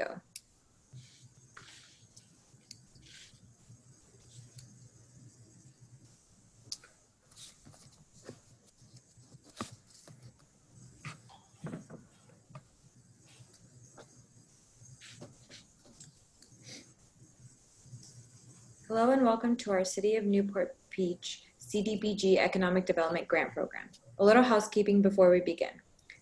go. Hello and welcome to our City of Newport Beach CDBG Economic Development Grant Program. A little housekeeping before we begin.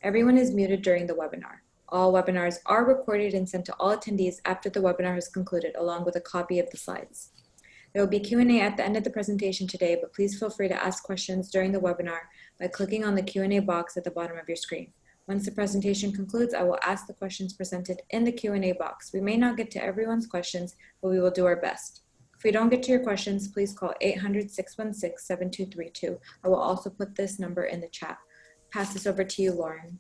Everyone is muted during the webinar. All webinars are recorded and sent to all attendees after the webinar has concluded, along with a copy of the slides. There will be Q&A at the end of the presentation today, but please feel free to ask questions during the webinar by clicking on the Q&A box at the bottom of your screen. Once the presentation concludes, I will ask the questions presented in the Q&A box. We may not get to everyone's questions, but we will do our best. If we don't get to your questions, please call 800-616-7232. I will also put this number in the chat. Pass this over to you, Lauren.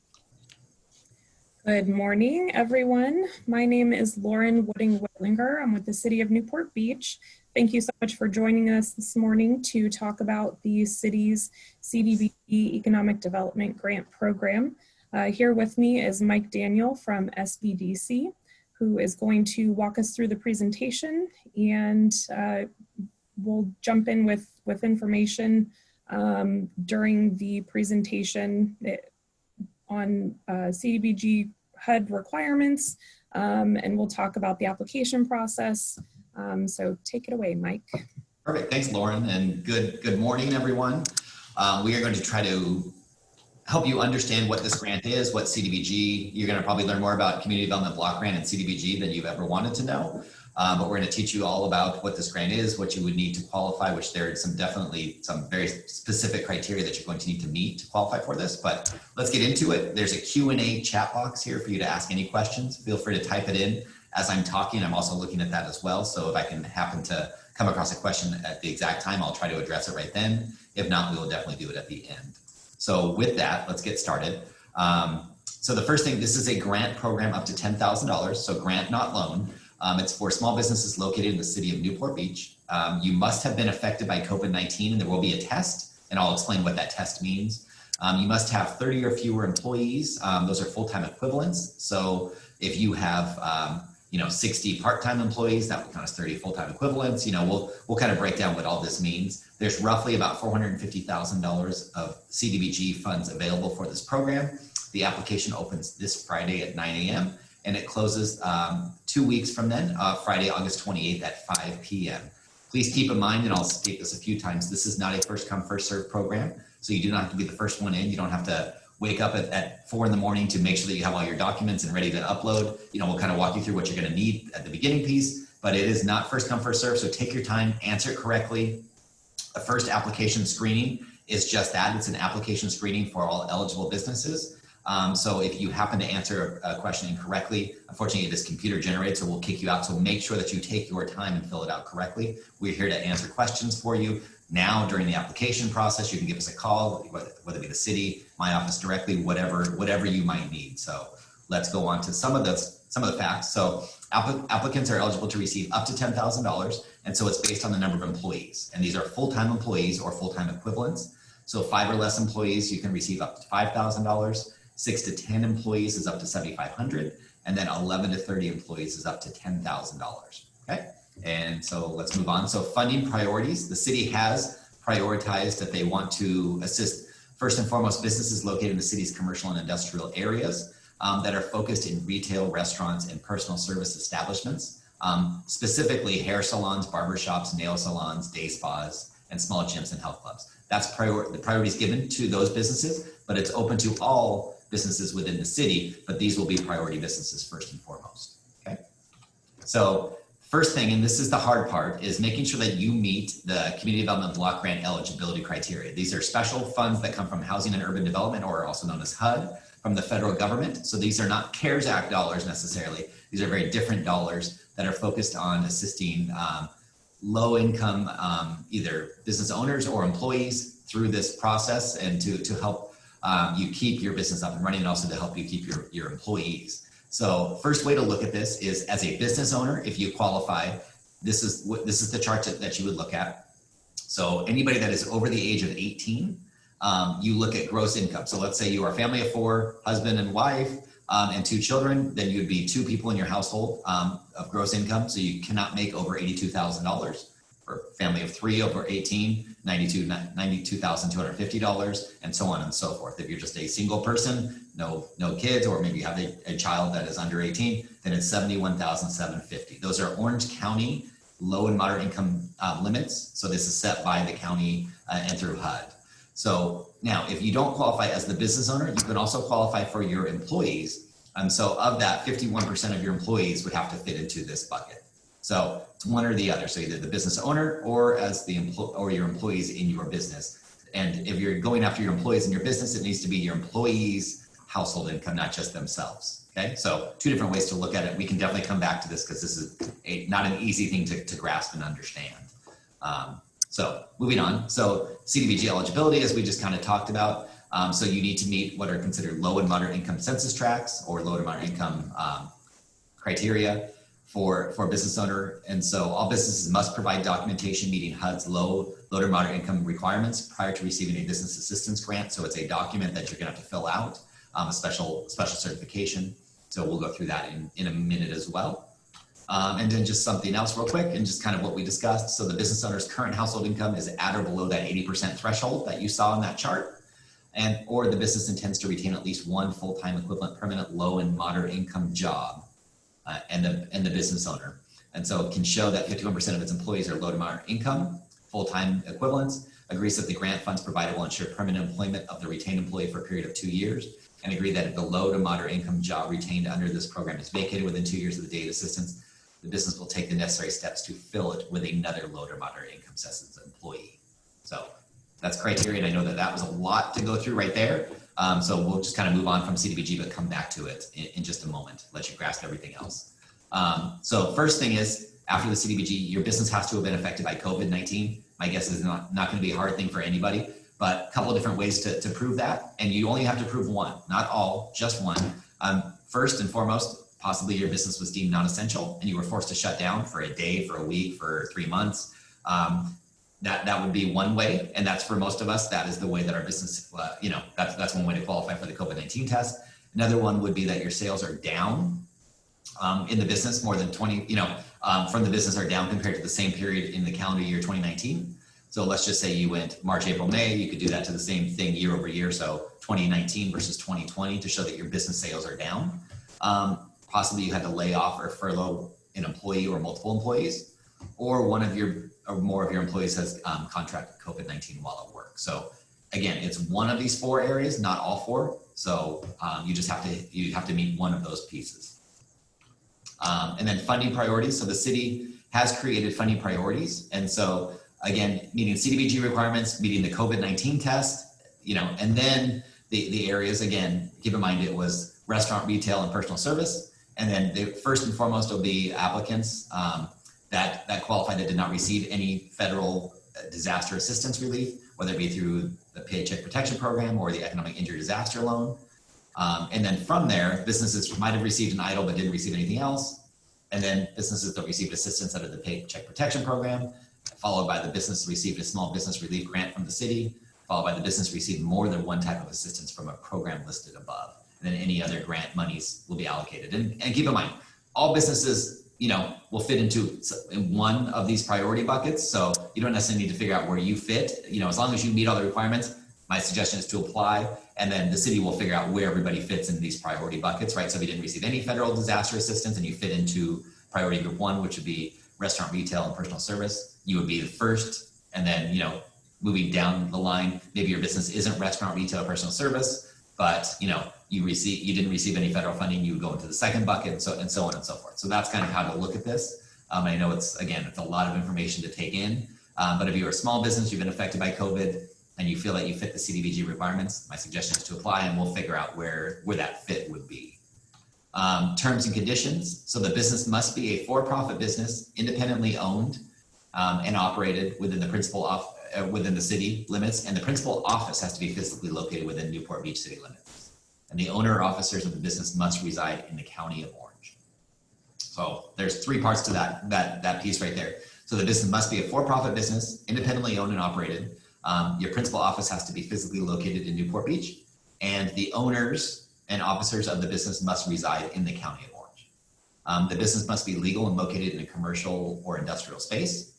Good morning, everyone. My name is Lauren Wooding-Whitlinger. I'm with the City of Newport Beach. Thank you so much for joining us this morning to talk about the city's CDBG Economic Development Grant Program. Here with me is Mike Daniel from SBDC, who is going to walk us through the presentation, and we'll jump in with information during the presentation on CDBG HUD requirements, and we'll talk about the application process. So take it away, Mike. Perfect, thanks Lauren, and good morning everyone. We are going to try to help you understand what this grant is, what CDBG, you're gonna probably learn more about Community Development Block Grant and CDBG than you've ever wanted to know. But we're gonna teach you all about what this grant is, what you would need to qualify, which there are definitely some very specific criteria that you're going to need to meet to qualify for this, but let's get into it. There's a Q&A chat box here for you to ask any questions. Feel free to type it in as I'm talking. I'm also looking at that as well. So if I can happen to come across a question at the exact time, I'll try to address it right then. If not, we will definitely do it at the end. So with that, let's get started. So the first thing, this is a grant program up to $10,000, so grant, not loan. It's for small businesses located in the city of Newport Beach. You must have been affected by COVID-19 and there will be a test, and I'll explain what that test means. You must have 30 or fewer employees. Those are full-time equivalents. So if you have 60 part-time employees, that would count as 30 full-time equivalents. We'll kind of break down what all this means. There's roughly about $450,000 of CDBG funds available for this program. The application opens this Friday at 9 a.m. and it closes 2 weeks from then, Friday, August 28th at 5 p.m. Please keep in mind, and I'll state this a few times, this is not a first come, first served program. So you do not have to be the first one in. You don't have to wake up at 4 in the morning to make sure that you have all your documents and ready to upload. We'll kind of walk you through what you're gonna need at the beginning piece, but it is not first come, first serve. So take your time, answer it correctly. The first application screening is just that. It's an application screening for all eligible businesses. So if you happen to answer a question incorrectly, unfortunately this computer generates, so we'll kick you out. So make sure that you take your time and fill it out correctly. We're here to answer questions for you. Now during the application process, you can give us a call, whether it be the city, my office directly, whatever you might need. So let's go on to some of the facts. So applicants are eligible to receive up to $10,000. And so it's based on the number of employees. And these are full-time employees or full-time equivalents. So 5 or less employees, you can receive up to $5,000. 6 to 10 employees is up to $7,500. And then 11 to 30 employees is up to $10,000, okay? And so let's move on. So funding priorities, the city has prioritized that they want to assist first and foremost businesses located in the city's commercial and industrial areas that are focused in retail, restaurants, and personal service establishments, specifically hair salons, barbershops, nail salons, day spas, and small gyms and health clubs. That's the priorities given to those businesses, but it's open to all businesses within the city, but these will be priority businesses first and foremost, okay? So first thing, and this is the hard part, is making sure that you meet the Community Development Block Grant eligibility criteria. These are special funds that come from Housing and Urban Development, or also known as HUD, from the federal government. So these are not CARES Act dollars necessarily. These are very different dollars that are focused on assisting low income, either business owners or employees through this process, and to help you keep your business up and running, and also to help you keep your employees. So first way to look at this is as a business owner, if you qualify, this is the chart that you would look at. So anybody that is over the age of 18, you look at gross income. So let's say you are a family of 4, husband and wife, and 2 children, then you'd be 2 people in your household of gross income. So you cannot make over $82,000. For a family of 3 over 18, $92,250, and so on and so forth. If you're just a single person, no kids, or maybe you have a child that is under 18, then it's $71,750. Those are Orange County low and moderate income limits. So this is set by the county and through HUD. So now, if you don't qualify as the business owner, you can also qualify for your employees. And so of that, 51% of your employees would have to fit into this bucket. So it's one or the other. So either the business owner or as the or your employees in your business. And if you're going after your employees in your business, it needs to be your employees' household income, not just themselves. Okay, so 2 different ways to look at it. We can definitely come back to this because this is not an easy thing to grasp and understand. So moving on. So CDBG eligibility, as we just kind of talked about. So you need to meet what are considered low and moderate income census tracts or low to moderate income criteria for a business owner. And so all businesses must provide documentation meeting HUD's low to moderate income requirements prior to receiving a business assistance grant. So it's a document that you're gonna have to fill out, a special certification. So we'll go through that in a minute as well. And then just something else real quick and just kind of what we discussed. So the business owner's current household income is at or below that 80% threshold that you saw in that chart. Or the business intends to retain at least 1 full-time equivalent permanent low and moderate income job and the business owner. And so it can show that 51% of its employees are low to moderate income, full-time equivalents, agrees that the grant funds provided will ensure permanent employment of the retained employee for a period of 2 years, and agree that if the low to moderate income job retained under this program is vacated within 2 years of the date of assistance, the business will take the necessary steps to fill it with another low to moderate income assistance employee. So that's criteria, and I know that was a lot to go through right there. So we'll just kind of move on from CDBG, but come back to it in just a moment, let you grasp everything else. So first thing is, after the CDBG, your business has to have been affected by COVID-19. My guess is not going to be a hard thing for anybody, but a couple of different ways to prove that. And you only have to prove one, not all, just one. First and foremost, possibly your business was deemed non-essential and you were forced to shut down for a day, for a week, for 3 months. That would be one way, and that's for most of us. That is the way that our business, that's one way to qualify for the COVID-19 test. Another one would be that your sales are down in the business, more than 20, from the business are down compared to the same period in the calendar year 2019. So let's just say you went March, April, May, you could do that to the same thing year over year. So 2019 versus 2020 to show that your business sales are down. Possibly you had to lay off or furlough an employee or multiple employees, or one of your or more of your employees has contracted COVID-19 while at work. So again, it's one of these 4 areas, not all 4. So you have to meet one of those pieces. And then funding priorities. So the city has created funding priorities. And so again, meeting CDBG requirements, meeting the COVID-19 test, and then the areas, again, keep in mind it was restaurant, retail, and personal service. And then the first and foremost will be applicants that qualify that did not receive any federal disaster assistance relief, whether it be through the Paycheck Protection Program or the Economic Injury Disaster Loan. And then from there, businesses might have received an EIDL but didn't receive anything else. And then businesses that received assistance under the Paycheck Protection Program, followed by the business received a small business relief grant from the city, followed by the business received more than one type of assistance from a program listed above. And then any other grant monies will be allocated. And keep in mind, all businesses, will fit in one of these priority buckets. So you don't necessarily need to figure out where you fit. As long as you meet all the requirements, my suggestion is to apply, and then the city will figure out where everybody fits in these priority buckets, right? So if you didn't receive any federal disaster assistance and you fit into priority group 1, which would be restaurant, retail, and personal service, you would be the first. And then, moving down the line, maybe your business isn't restaurant, retail, or personal service, but you didn't receive any federal funding, you would go into the second bucket, and so on and so forth. So that's kind of how to look at this. I know it's a lot of information to take in, but if you're a small business, you've been affected by COVID, and you feel that you fit the CDBG requirements, my suggestion is to apply, and we'll figure out where that fit would be. Terms and conditions. So the business must be a for-profit business, independently owned and operated within the city limits, and the principal office has to be physically located within Newport Beach city limits. And the owner or officers of the business must reside in the county of Orange. So there's 3 parts to that piece right there. So the business must be a for-profit business, independently owned and operated. Your principal office has to be physically located in Newport Beach, and the owners and officers of the business must reside in the County of Orange. The business must be legal and located in a commercial or industrial space.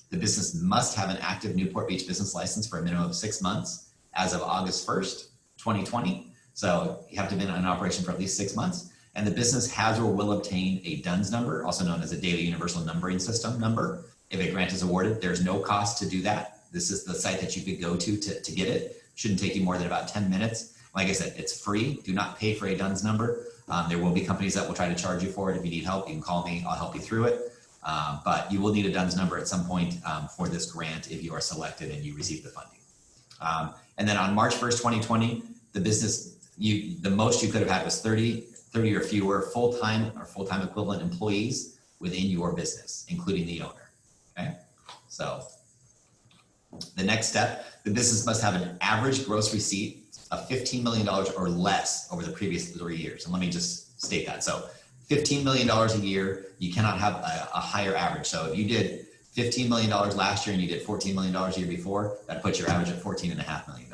The business must have an active Newport Beach business license for a minimum of 6 months as of August 1st, 2020. So you have to have been in operation for at least 6 months. And the business has or will obtain a DUNS number, also known as a Daily Universal Numbering System number. If a grant is awarded, there's no cost to do that. This is the site that you could go to get it. Shouldn't take you more than about 10 minutes. Like I said, it's free. Do not pay for a DUNS number. There will be companies that will try to charge you for it. If you need help, you can call me. I'll help you through it. But you will need a DUNS number at some point for this grant if you are selected and you receive the funding. And then on March 1st, 2020, the business, the most you could have had was 30 or fewer full-time or full-time equivalent employees within your business, including the owner, okay? So the next step, the business must have an average gross receipt of $15 million or less over the previous 3 years. And let me just state that. So $15 million a year, you cannot have a higher average. So if you did $15 million last year and you did $14 million a year before, that puts your average at $14.5 million.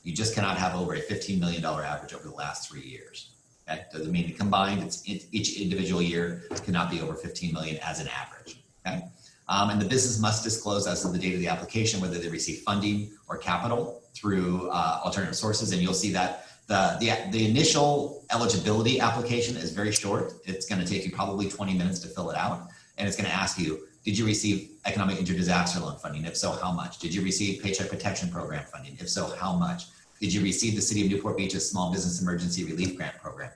You just cannot have over a $15 million average over the last 3 years. Okay? Doesn't mean combined, each individual year cannot be over 15 million as an average. Okay? And the business must disclose as of the date of the application whether they receive funding or capital through alternative sources. And you'll see that the initial eligibility application is very short. It's going to take you probably 20 minutes to fill it out. And it's going to ask you, did you receive economic injury disaster loan funding? If so, how much? Did you receive paycheck protection program funding? If so, how much? Did you receive the City of Newport Beach's Small Business Emergency Relief Grant Program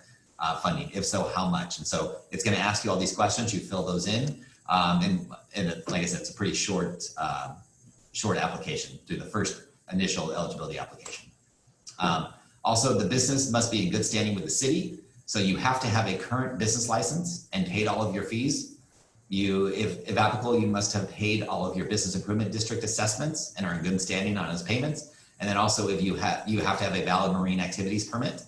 funding? If so, how much? And so it's going to ask you all these questions. You fill those in. And like I said, it's a pretty short application through the first initial eligibility application. Also, the business must be in good standing with the city. So you have to have a current business license and paid all of your fees. If applicable, you must have paid all of your business improvement district assessments and are in good standing on those payments. And then also, if you have to have a valid marine activities permit.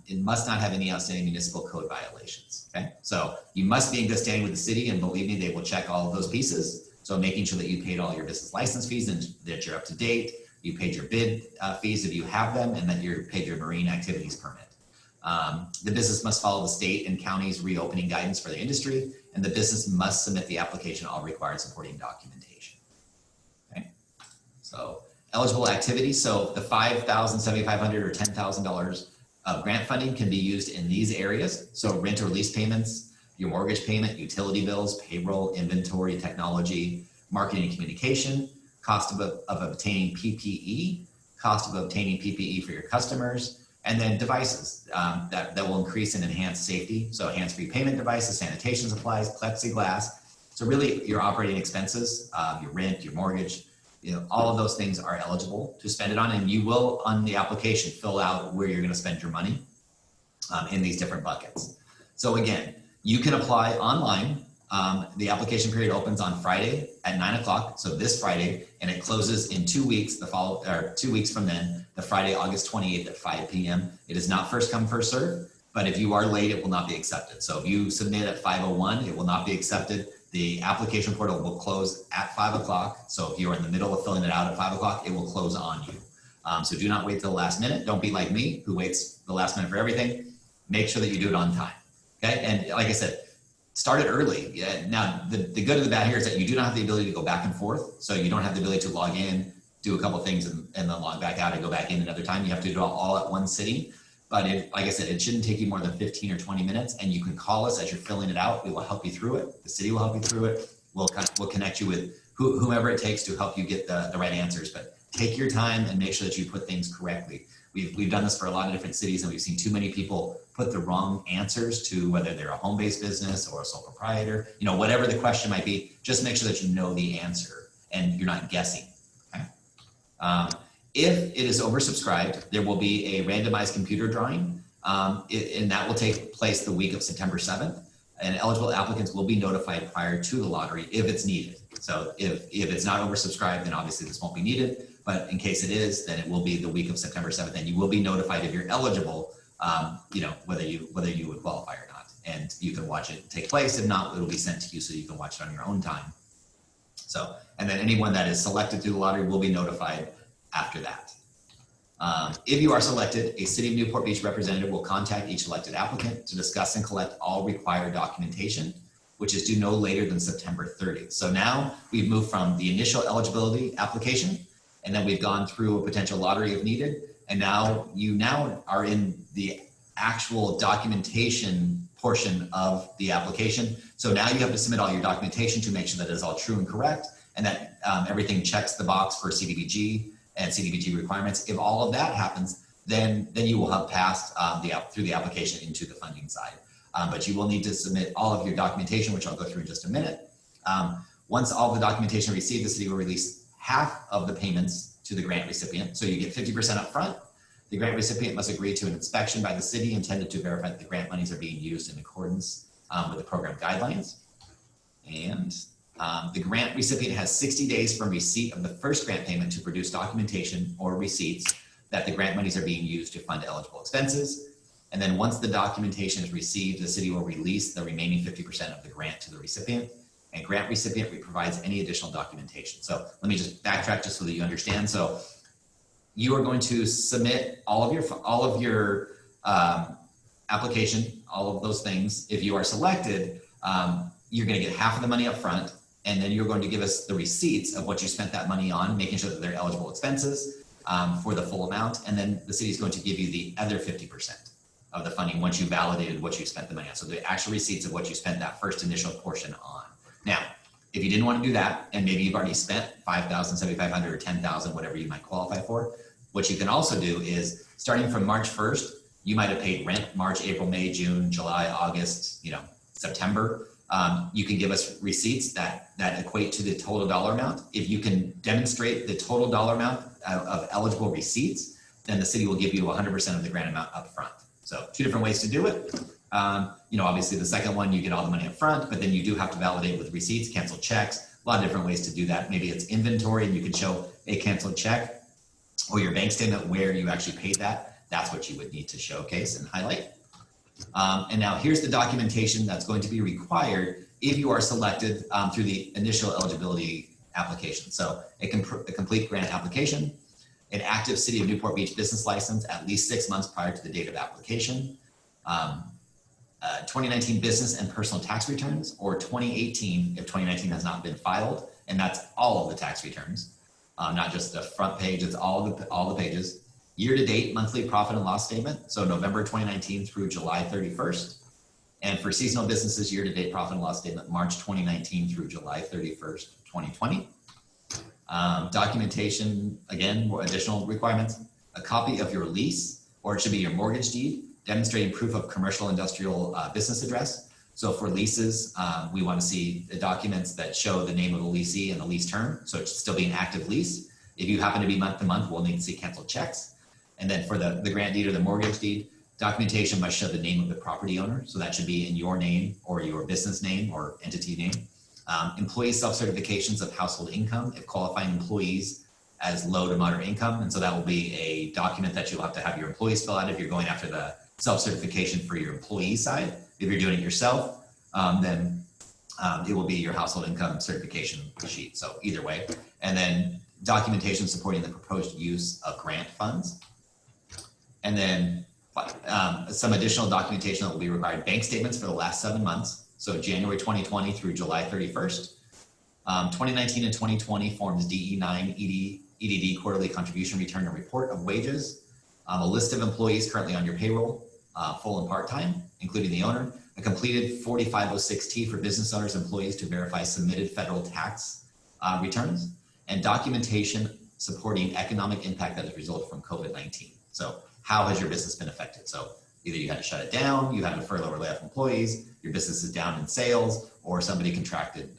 It must not have any outstanding municipal code violations. Okay, so you must be in good standing with the city, and believe me, they will check all of those pieces. So making sure that you paid all your business license fees and that you're up to date, you paid your bid fees if you have them, and that you paid your marine activities permit. The business must follow the state and county's reopening guidance for the industry, and the business must submit the application all required supporting documentation. Okay, so eligible activities. So the $5,000, $7,500, or $10,000 of grant funding can be used in these areas. So rent or lease payments, your mortgage payment, utility bills, payroll, inventory, technology, marketing and communication, cost of obtaining PPE, cost of obtaining PPE for your customers, and then devices that will increase and enhance safety. So hands-free payment devices, sanitation supplies, plexiglass. So really your operating expenses, your rent, your mortgage, all of those things are eligible to spend it on, and you will on the application fill out where you're going to spend your money in these different buckets. So again, you can apply online. The application period opens on Friday at 9 o'clock. So this Friday, and it closes in 2 weeks, 2 weeks from then, the Friday, August 28th at 5 p.m. It is not first come, first serve, but if you are late, it will not be accepted. So if you submit at 5:01, it will not be accepted. The application portal will close at 5 o'clock. So if you're in the middle of filling it out at 5 o'clock, it will close on you. So do not wait till the last minute. Don't be like me, who waits the last minute for everything. Make sure that you do it on time. Okay, and like I said, start it early. Yeah. Now, the good and the bad here is that you do not have the ability to go back and forth. So you don't have the ability to log in, do a couple of things, and then log back out and go back in another time. You have to do it all at one sitting. But like I said, it shouldn't take you more than 15 or 20 minutes, and you can call us as you're filling it out. We will help you through it. The city will help you through it. We'll connect you with whomever it takes to help you get the right answers. But take your time and make sure that you put things correctly. We've done this for a lot of different cities, and we've seen too many people put the wrong answers to whether they're a home-based business or a sole proprietor. Whatever the question might be, just make sure that you know the answer and you're not guessing. Okay? If it is oversubscribed, there will be a randomized computer drawing, and that will take place the week of September 7th. And eligible applicants will be notified prior to the lottery if it's needed. So if it's not oversubscribed, then obviously this won't be needed. But in case it is, then it will be the week of September 7th, and you will be notified if you're eligible, whether you would qualify or not. And you can watch it take place. If not, it'll be sent to you so you can watch it on your own time. So, and then anyone that is selected through the lottery will be notified after that. If you are selected, a City of Newport Beach representative will contact each elected applicant to discuss and collect all required documentation, which is due no later than September 30th. So now we've moved from the initial eligibility application, and then we've gone through a potential lottery if needed. And now you are in the actual documentation portion of the application. So now you have to submit all your documentation to make sure that it is all true and correct, and that everything checks the box for CDBG and CDBG requirements. If all of that happens, then you will have passed through the application into the funding side. But you will need to submit all of your documentation, which I'll go through in just a minute. Once all the documentation received, the city will release half of the payments to the grant recipient. So you get 50% up front. The grant recipient must agree to an inspection by the city intended to verify that the grant monies are being used in accordance with the program guidelines. And the grant recipient has 60 days from receipt of the first grant payment to produce documentation or receipts that the grant monies are being used to fund eligible expenses. And then once the documentation is received, the city will release the remaining 50% of the grant to the recipient, and grant recipient provides any additional documentation. So let me just backtrack just so that you understand. So you are going to submit all of your application, all of those things. If you are selected, you're going to get half of the money up front, and then you're going to give us the receipts of what you spent that money on, making sure that they're eligible expenses for the full amount. And then the city is going to give you the other 50% of the funding once you validated what you spent the money on. So the actual receipts of what you spent that first initial portion on. Now, if you didn't want to do that, and maybe you've already spent $5,000, $7,500, or $10,000, whatever you might qualify for, what you can also do is starting from March 1st, you might have paid rent March, April, May, June, July, August, September. You can give us receipts that equate to the total dollar amount. If you can demonstrate the total dollar amount of eligible receipts, then the city will give you 100% of the grant amount up front. So two different ways to do it. Obviously the second one, you get all the money up front, but then you do have to validate with receipts, cancel checks, a lot of different ways to do that. Maybe it's inventory and you can show a canceled check or your bank statement where you actually paid that. That's what you would need to showcase and highlight. And now here's the documentation that's going to be required if you are selected through the initial eligibility application. So a complete grant application, an active City of Newport Beach business license at least 6 months prior to the date of application, 2019 business and personal tax returns, or 2018 if 2019 has not been filed, and that's all of the tax returns, not just the front page, it's all the pages. Year-to-date monthly profit and loss statement, so November 2019 through July 31st. And for seasonal businesses, year-to-date profit and loss statement, March 2019 through July 31st, 2020. Documentation, again, more additional requirements, a copy of your lease, or it should be your mortgage deed, demonstrating proof of commercial industrial business address. So for leases, we want to see the documents that show the name of the leasee and the lease term, so it should still be an active lease. If you happen to be month to month, we'll need to see canceled checks. And then for the grant deed or the mortgage deed, documentation must show the name of the property owner. So that should be in your name or your business name or entity name. Employee self-certifications of household income if qualifying employees as low to moderate income. And so that will be a document that you'll have to have your employees fill out if you're going after the self-certification for your employee side. If you're doing it yourself, then it will be your household income certification sheet. So either way. And then documentation supporting the proposed use of grant funds. And then some additional documentation that will be required, bank statements for the last 7 months. So January 2020 through July 31st. 2019 and 2020 forms DE9, EDD, quarterly contribution return and report of wages. A list of employees currently on your payroll, full and part-time, including the owner. A completed 4506T for business owners, employees to verify submitted federal tax returns. And documentation supporting economic impact that has resulted from COVID-19. So how has your business been affected? So either you had to shut it down, you had to furlough or lay off employees, your business is down in sales, or an employee contracted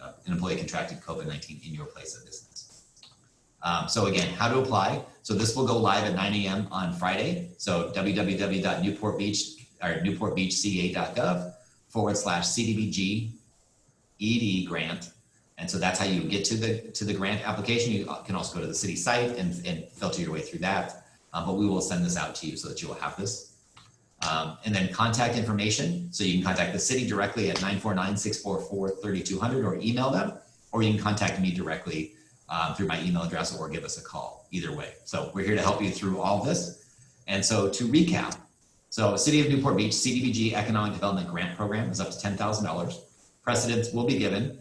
COVID-19 in your place of business. So again, how to apply. So this will go live at 9 a.m. on Friday. So newportbeachca.gov/CDBG And so that's how you get to the grant application. You can also go to the city site and filter your way through that. But we will send this out to you so that you will have this. And then contact information. So you can contact the city directly at 949-644-3200 or email them, or you can contact me directly through my email address or give us a call, either way. So we're here to help you through all of this. And so to recap, so City of Newport Beach CDBG Economic Development Grant Program is up to $10,000. Precedence will be given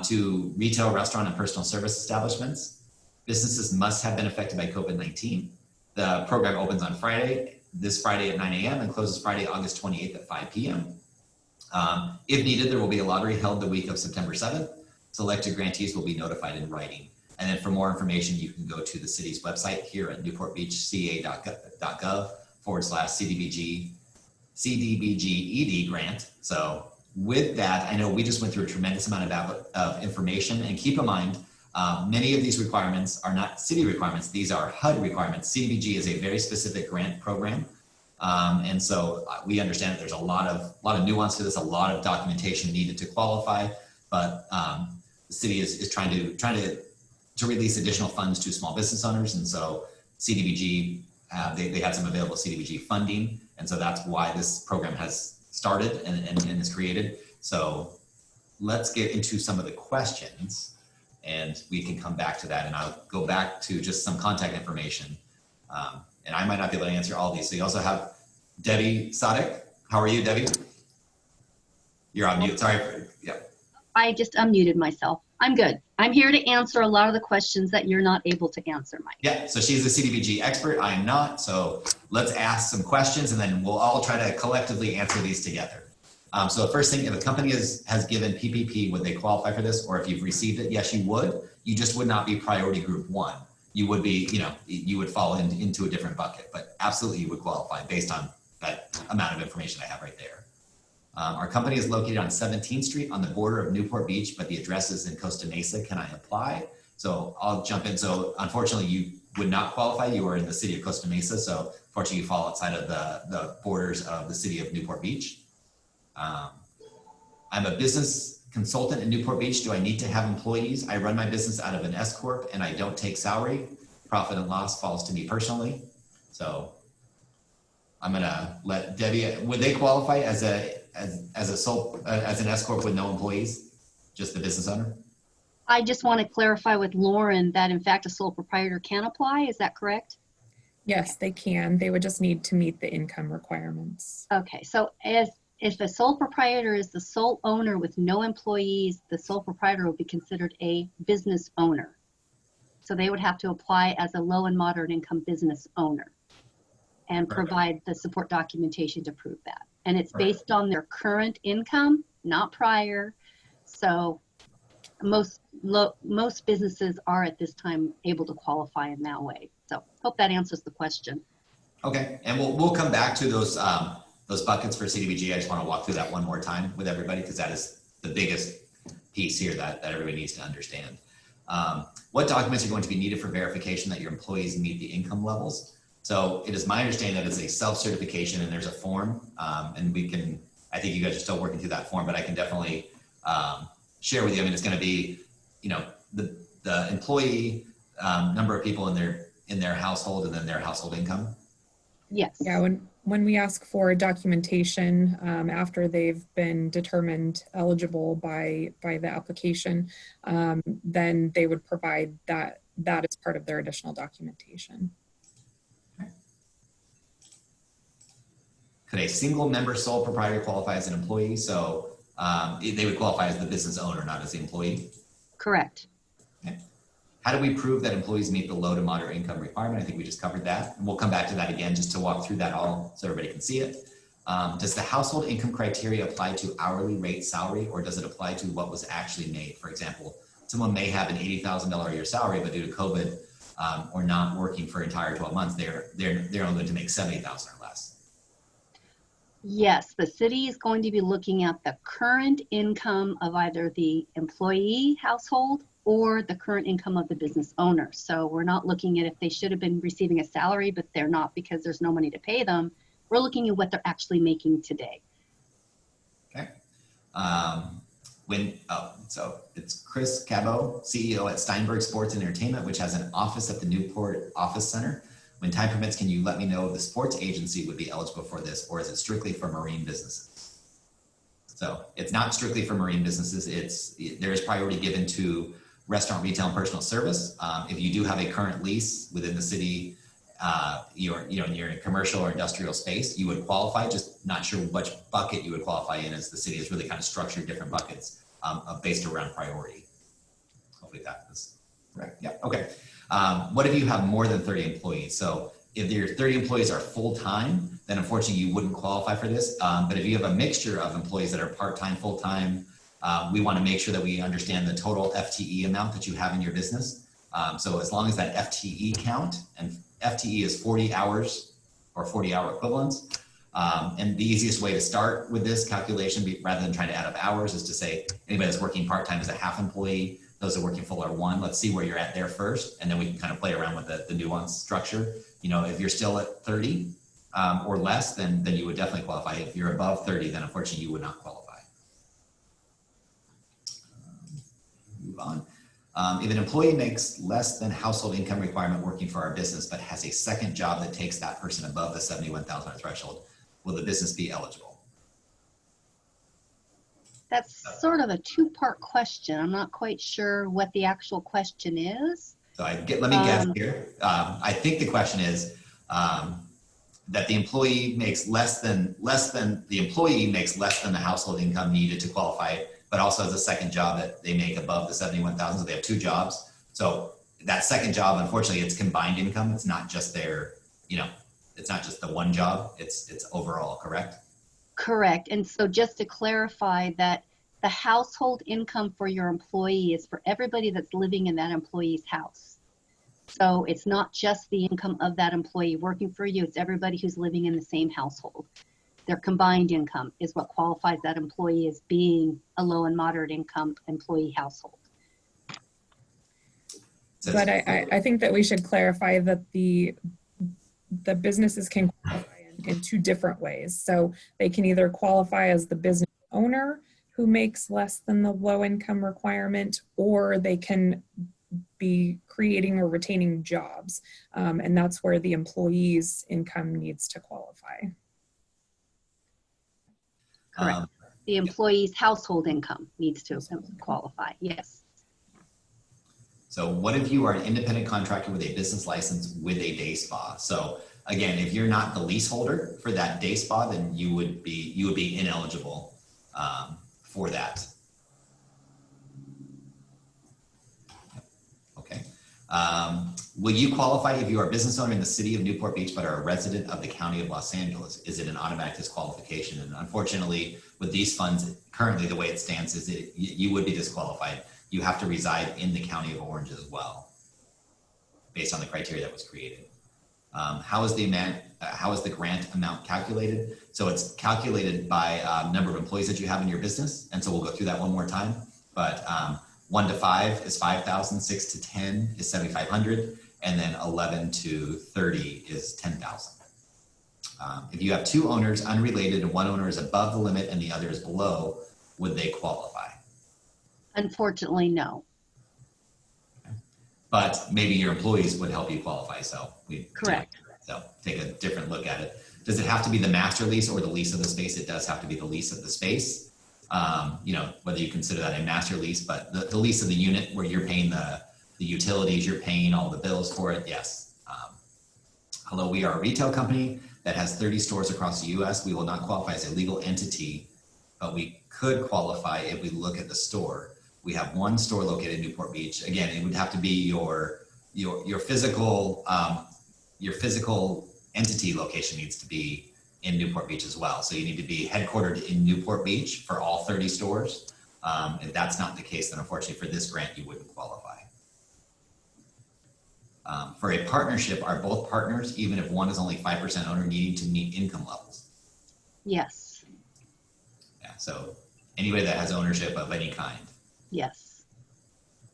to retail, restaurant, and personal service establishments. Businesses must have been affected by COVID-19. The program opens on this Friday at 9 a.m. and closes Friday, August 28th at 5 p.m. If needed, there will be a lottery held the week of September 7th. Selected grantees will be notified in writing. And then for more information, you can go to the city's website here at newportbeachca.gov/CDBG grant. So with that, I know we just went through a tremendous amount of information, and keep in mind, many of these requirements are not city requirements. These are HUD requirements. CDBG is a very specific grant program. And so we understand that there's a lot of nuance to this, a lot of documentation needed to qualify, but the city is trying to release additional funds to small business owners. And so CDBG, they had some available CDBG funding. And so that's why this program has started and is created. So let's get into some of the questions and we can come back to that. And I'll go back to just some contact information. And I might not be able to answer all these. So you also have Debbie Sadek. How are you, Debbie? You're on mute. Sorry. Yeah. I just unmuted myself. I'm good. I'm here to answer a lot of the questions that you're not able to answer, Mike. Yeah, so she's a CDBG expert. I am not. So let's ask some questions and then we'll all try to collectively answer these together. So the first thing, if a company has given PPP, would they qualify for this? Or if you've received it, yes, you would. You just would not be priority group 1. You would be, you would fall into a different bucket, but absolutely you would qualify based on that amount of information I have right there. Our company is located on 17th Street on the border of Newport Beach, but the address is in Costa Mesa. Can I apply? So I'll jump in. So unfortunately, you would not qualify. You are in the city of Costa Mesa. So fortunately, you fall outside of the borders of the city of Newport Beach. I'm a business consultant in Newport Beach. Do I need to have employees? I run my business out of an S Corp and I don't take salary. Profit and loss falls to me personally. So I'm gonna let Debbie, would they qualify as an S Corp with no employees, just the business owner? I just want to clarify with Lauren that in fact a sole proprietor can apply. Is that correct? Yes, they can. They would just need to meet the income requirements. Okay, so if a sole proprietor is the sole owner with no employees, the sole proprietor will be considered a business owner. So they would have to apply as a low and moderate income business owner and provide the support documentation to prove that. And it's based on their current income, not prior. So most businesses are at this time able to qualify in that way. So hope that answers the question. Okay, and we'll come back to those buckets for CDBG. I just want to walk through that one more time with everybody because that is the biggest piece here that everybody needs to understand. What documents are going to be needed for verification that your employees meet the income levels? So it is my understanding that it's a self-certification and there's a form and I think you guys are still working through that form, but I can definitely share with you. I mean, it's going to be, the employee number of people in their household and then their household income. Yes. Yeah, when we ask for documentation after they've been determined eligible by the application, then they would provide that as part of their additional documentation. Could a single member sole proprietor qualify as an employee? So they would qualify as the business owner, not as the employee? Correct. Okay. How do we prove that employees meet the low to moderate income requirement? I think we just covered that. And we'll come back to that again just to walk through that all so everybody can see it. Does the household income criteria apply to hourly rate salary or does it apply to what was actually made? For example, someone may have an $80,000 a year salary, but due to COVID or not working for entire 12 months, they're only going to make $70,000 or less. Yes, the city is going to be looking at the current income of either the employee household or the current income of the business owner. So we're not looking at if they should have been receiving a salary, but they're not because there's no money to pay them. We're looking at what they're actually making today. Okay. So it's Chris Cabot, CEO at Steinberg Sports and Entertainment, which has an office at the Newport Office Center. When time permits, can you let me know if the sports agency would be eligible for this, or is it strictly for marine businesses? So it's not strictly for marine businesses. There is priority given to restaurant, retail, and personal service. If you do have a current lease within the city, you're in a commercial or industrial space, you would qualify. Just not sure which bucket you would qualify in, as the city has really kind of structured different buckets based around priority. Hopefully that is correct. Yeah. Okay. What if you have more than 30 employees? So if your 30 employees are full-time, then unfortunately you wouldn't qualify for this. But if you have a mixture of employees that are part-time, full-time, we want to make sure that we understand the total FTE amount that you have in your business. So as long as that FTE count, and FTE is 40 hours or 40-hour equivalents. And the easiest way to start with this calculation, rather than trying to add up hours, is to say anybody that's working part-time is a half employee. Those that are working full are one. Let's see where you're at there first, and then we can kind of play around with the nuance structure. You know, if you're still at 30 or less, then you would definitely qualify. If you're above 30, then unfortunately you would not qualify. Move on. If an employee makes less than household income requirement working for our business, but has a second job that takes that person above the $71,000 threshold, will the business be eligible? That's sort of a two-part question. I'm not quite sure what the actual question is. So let me guess here. I think the question is that the employee makes less than the household income needed to qualify, but also has a second job that they make above the 71,000. So they have two jobs. So that second job, unfortunately, it's combined income. It's not just their, it's not just the one job. It's overall, correct? Correct. And so just to clarify that the household income for your employee is for everybody that's living in that employee's house. So it's not just the income of that employee working for you, it's everybody who's living in the same household. Their combined income is what qualifies that employee as being a low and moderate income employee household. But I think that we should clarify that the businesses can qualify in two different ways. So they can either qualify as the business owner who makes less than the low income requirement, or they can be creating or retaining jobs. And that's where the employee's income needs to qualify. Correct. The employee's household income needs to qualify, yes. So what if you are an independent contractor with a business license with a day spa? So again, if you're not the leaseholder for that day spa, then you would be ineligible for that. Okay. Will you qualify if you are a business owner in the city of Newport Beach but are a resident of the county of Los Angeles? Is it an automatic disqualification? And unfortunately, with these funds, currently the way it stands is you would be disqualified. You have to reside in the county of Orange as well, based on the criteria that was created. How is the grant amount calculated? So it's calculated by number of employees that you have in your business. And so we'll go through that one more time. But 1 to 5 is 5,000, 6 to 10 is 7,500, and then 11 to 30 is 10,000. If you have two owners unrelated and one owner is above the limit and the other is below, would they qualify? Unfortunately, no. Okay. But maybe your employees would help you qualify. So correct. So take a different look at it. Does it have to be the master lease or the lease of the space? It does have to be the lease of the space. Whether you consider that a master lease, but the lease of the unit where you're paying the utilities, you're paying all the bills for it. Yes. Hello, we are a retail company that has 30 stores across the US. We will not qualify as a legal entity, but we could qualify if we look at the store. We have one store located in Newport Beach. Again, it would have to be your physical entity location needs to be in Newport Beach as well. So you need to be headquartered in Newport Beach for all 30 stores. If that's not the case, then unfortunately for this grant, you wouldn't qualify. For a partnership, are both partners, even if one is only 5% owner, needing to meet income levels? Yes. Yeah, so anybody that has ownership of any kind. Yes.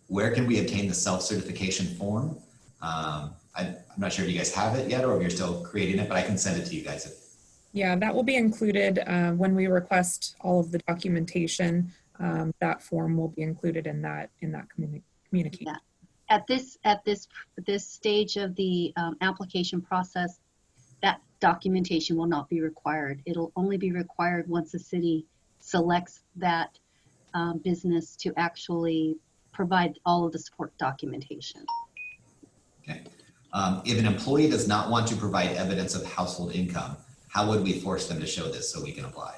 Where can we obtain the self-certification form? I'm not sure if you guys have it yet or if you're still creating it, but I can send it to you guys. Yeah, that will be included when we request all of the documentation. That form will be included in that communication. Yeah. At this stage of the application process, that documentation will not be required. It'll only be required once the city selects that business to actually provide all of the support documentation. Okay. If an employee does not want to provide evidence of household income, how would we force them to show this so we can apply?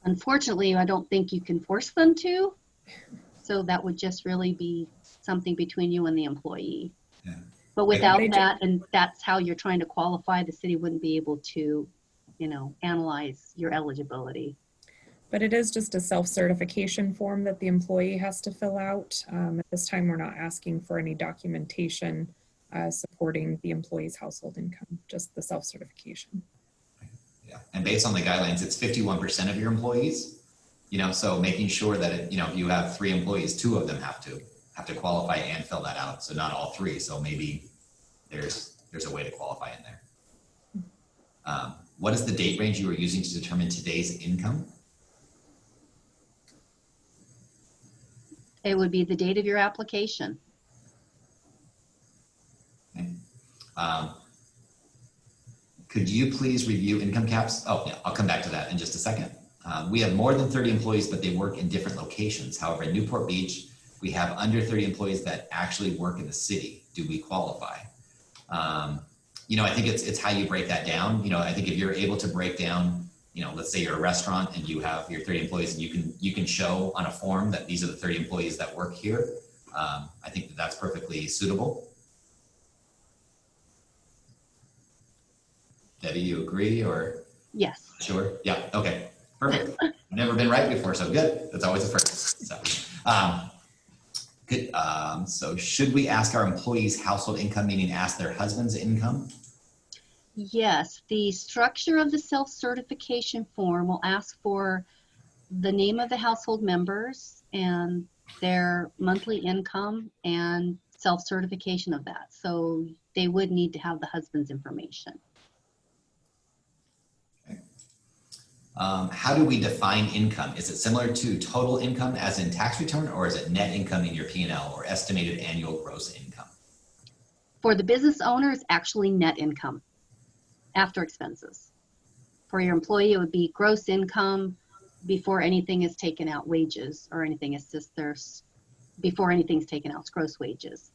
Unfortunately, I don't think you can force them to. So that would just really be something between you and the employee. Yeah. But without that, and that's how you're trying to qualify, the city wouldn't be able to, you know, analyze your eligibility. But it is just a self-certification form that the employee has to fill out. At this time, we're not asking for any documentation supporting the employee's household income, just the self-certification. Yeah, and based on the guidelines, it's 51% of your employees, you know, so making sure that, it, you know, if you have 3 employees, 2 of them have to qualify and fill that out. So not all 3. So maybe there's a way to qualify in there. What is the date range you are using to determine today's income? It would be the date of your application. Okay. Could you please review income caps? Oh, yeah, I'll come back to that in just a second. We have more than 30 employees, but they work in different locations. However, in Newport Beach, we have under 30 employees that actually work in the city. Do we qualify? You know, I think it's how you break that down. You know, I think if you're able to break down, you know, let's say you're a restaurant and you have your 30 employees and you can show on a form that these are the 30 employees that work here. I think that's perfectly suitable. Debbie, you agree or? Yes. Sure. Yeah. Okay. Perfect. I've never been right before, so good. That's always a first. So, good. So should we ask our employees' household income, meaning ask their husband's income? Yes. The structure of the self-certification form will ask for the name of the household members and their monthly income and self-certification of that. So they would need to have the husband's information. How do we define income? Is it similar to total income as in tax return, or is it net income in your P&L or estimated annual gross income? For the business owner, it's actually net income after expenses. For your employee, it would be gross income before anything is taken out, wages or anything. It's just there's before anything's taken out, it's gross wages.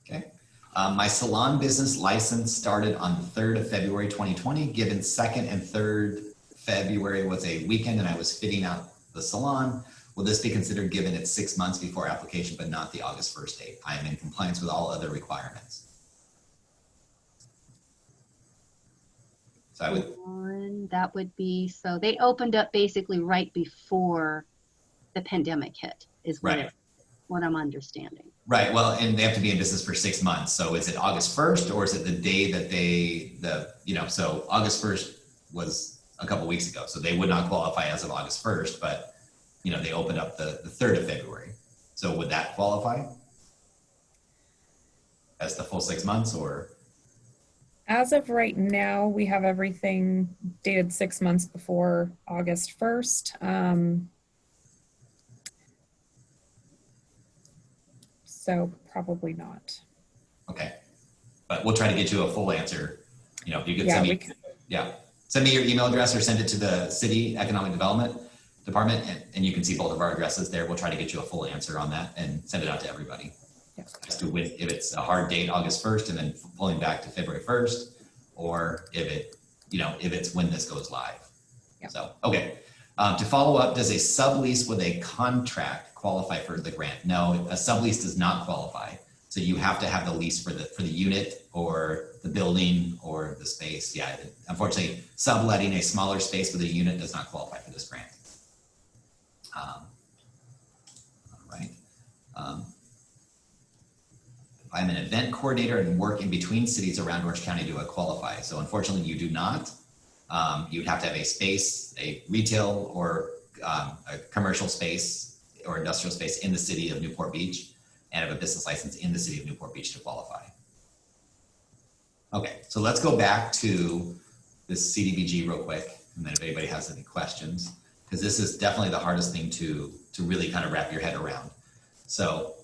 Okay. My salon business license started on the 3rd of February 2020. Given 2nd and 3rd February was a weekend and I was fitting out the salon, will this be considered given it's 6 months before application but not the August 1st date? I am in compliance with all other requirements. So I would. That would be, so they opened up basically right before the pandemic hit is what, Right. What I'm understanding. Right. Well, and they have to be in business for 6 months. So is it August 1st or is it the day that so August 1st was a couple weeks ago. So they would not qualify as of August 1st, but you know, they opened up the 3rd of February. So would that qualify as the full 6 months or? As of right now, we have everything dated 6 months before August 1st. So probably not. Okay. But we'll try to get you a full answer. You know, if you could send me your email address or send it to the City Economic Development Department and you can see both of our addresses there. We'll try to get you a full answer on that and send it out to everybody. Yes. As to if it's a hard date, August 1st, and then pulling back to February 1st, or if it's when this goes live. Yeah. So, okay. To follow up, does a sublease with a contract qualify for the grant? No, a sublease does not qualify. So you have to have the lease for the unit or the building or the space. Yeah, unfortunately, subletting a smaller space with a unit does not qualify for this grant. All right. I'm an event coordinator and work in between cities around Orange County. Do I qualify? So unfortunately, you do not. You'd have to have a space, a retail or a commercial space or industrial space in the city of Newport Beach and have a business license in the city of Newport Beach to qualify. Okay, so let's go back to this CDBG real quick, and then if anybody has any questions, because this is definitely the hardest thing to really kind of wrap your head around. So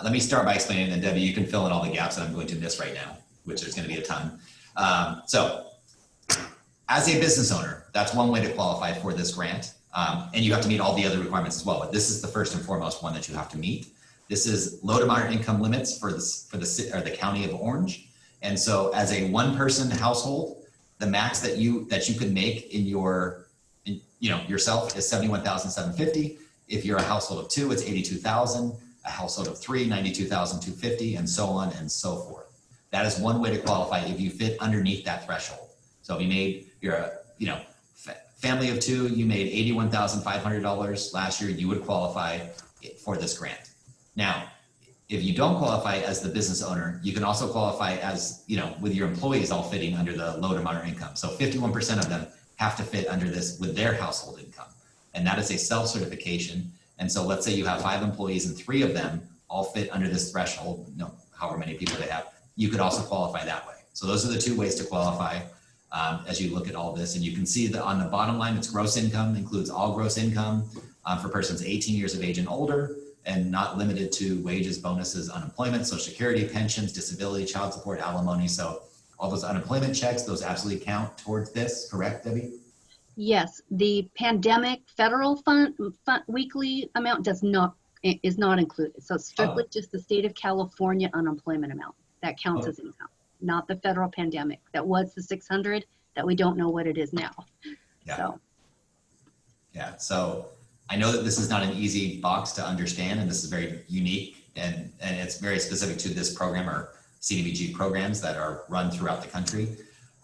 let me start by explaining, and then Debbie, you can fill in all the gaps that I'm going to miss right now, which there's going to be a ton. So as a business owner, that's one way to qualify for this grant. And you have to meet all the other requirements as well. But this is the first and foremost one that you have to meet. This is low to moderate income limits for the county of Orange. And so as a one-person household, the max that you could make in yourself is $71,750. If you're a household of two, it's $82,000. A household of three, $92,250, and so on and so forth. That is one way to qualify if you fit underneath that threshold. So if you're a family of two, you made $81,500 last year, you would qualify for this grant. Now, if you don't qualify as the business owner, you can also qualify as, with your employees all fitting under the low to moderate income. So 51% of them have to fit under this with their household income. And that is a self-certification. And so let's say you have 5 employees and 3 of them all fit under this threshold, however many people they have, you could also qualify that way. So those are the 2 ways to qualify as you look at all this. And you can see that on the bottom line, it's gross income, includes all gross income for persons 18 years of age and older, and not limited to wages, bonuses, unemployment, Social Security, pensions, disability, child support, alimony. So all those unemployment checks, those absolutely count towards this, correct, Debbie? Yes, the pandemic federal fund weekly amount is not included. So it's strictly just the state of California unemployment amount that counts as income, not the federal pandemic. That was the 600 that we don't know what it is now. Yeah. So I know that this is not an easy box to understand, and this is very unique, and it's very specific to this program, or CDBG programs that are run throughout the country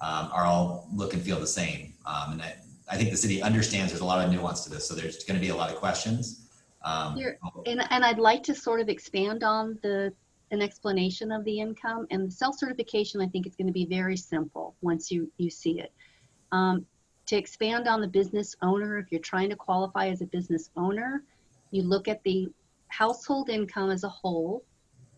are all look and feel the same. And I think the city understands there's a lot of nuance to this, so there's going to be a lot of questions. And I'd like to sort of expand on an explanation of the income, and self-certification. I think it's going to be very simple once you see it. To expand on the business owner, if you're trying to qualify as a business owner, you look at the household income as a whole.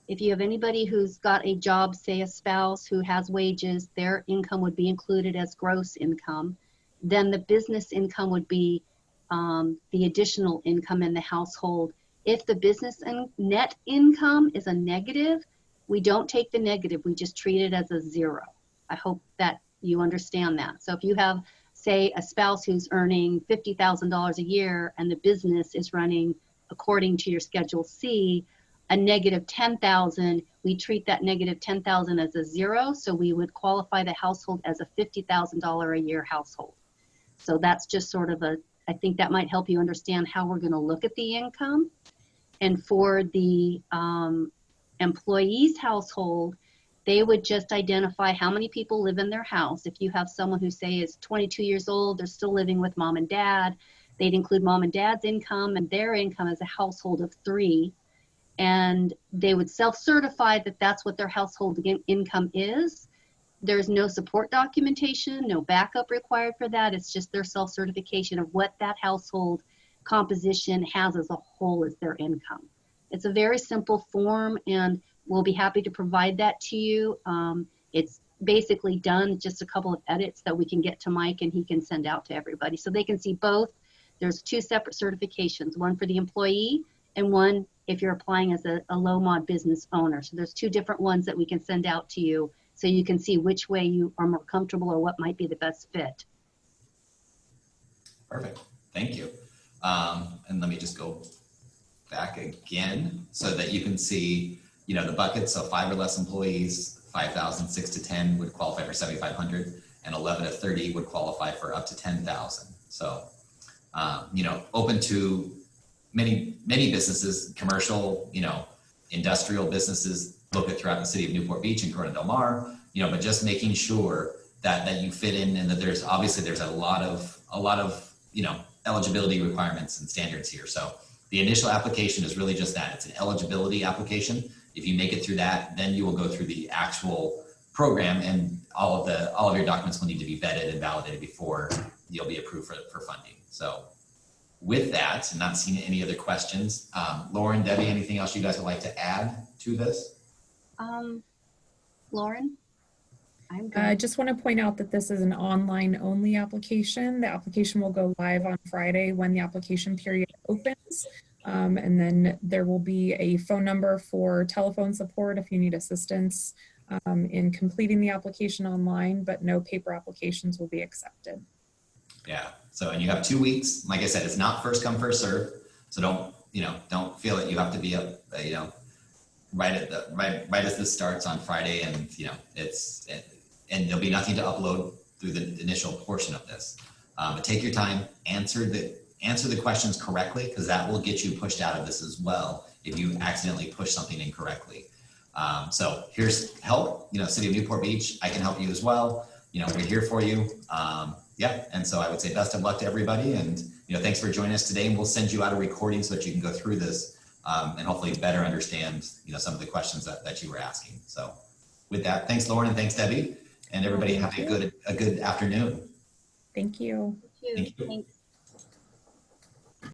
If you have anybody who's got a job, say a spouse who has wages, their income would be included as gross income. Then the business income would be the additional income in the household. If the business and net income is a negative, we don't take the negative, we just treat it as a 0. I hope that you understand that. So if you have, say, a spouse who's earning $50,000 a year and the business is running, according to your Schedule C, a negative 10,000, we treat that negative 10,000 as a 0. So we would qualify the household as a $50,000 a year household. So that's just sort of I think that might help you understand how we're going to look at the income. And for the employee's household, they would just identify how many people live in their house. If you have someone who, say, is 22 years old, they're still living with mom and dad, they'd include mom and dad's income and their income as a household of 3. And they would self-certify that that's what their household income is. There's no support documentation, no backup required for that. It's just their self-certification of what that household composition has as a whole as their income. It's a very simple form, and we'll be happy to provide that to you. It's basically done, just a couple of edits that we can get to Mike and he can send out to everybody. So they can see both. There's 2 separate certifications, one for the employee and one if you're applying as a low mod business owner. So there's 2 different ones that we can send out to you so you can see which way you are more comfortable or what might be the best fit. Perfect, thank you. And let me just go back again so that you can see, the buckets. So 5 or less employees, 5,000, 6 to 10 would qualify for 7,500, and 11 to 30 would qualify for up to 10,000. So, open to many businesses, commercial, industrial businesses located throughout the city of Newport Beach and Corona Del Mar, but just making sure that you fit in, and that there's a lot of eligibility requirements and standards here. So the initial application is really just that. It's an eligibility application. If you make it through that, then you will go through the actual program, and all of your documents will need to be vetted and validated before you'll be approved for funding. So with that, and not seeing any other questions, Lauren, Debbie, anything else you guys would like to add to this? Lauren? I'm good. I just want to point out that this is an online only application. The application will go live on Friday when the application period opens. And then there will be a phone number for telephone support if you need assistance in completing the application online, but no paper applications will be accepted. Yeah, So, and you have 2 weeks. Like I said, it's not first come, first serve. So don't feel that you have to be up, right as this starts on Friday, and and there'll be nothing to upload through the initial portion of this. But take your time, answer the questions correctly, because that will get you pushed out of this as well if you accidentally push something incorrectly. So here's help. City of Newport Beach, I can help you as well. We're here for you. And so I would say best of luck to everybody, and thanks for joining us today. And we'll send you out a recording so that you can go through this and hopefully better understand some of the questions that you were asking. So with that, thanks Lauren, and thanks Debbie, and everybody have a good afternoon. Thank you. Thank you. Thank you. Thanks.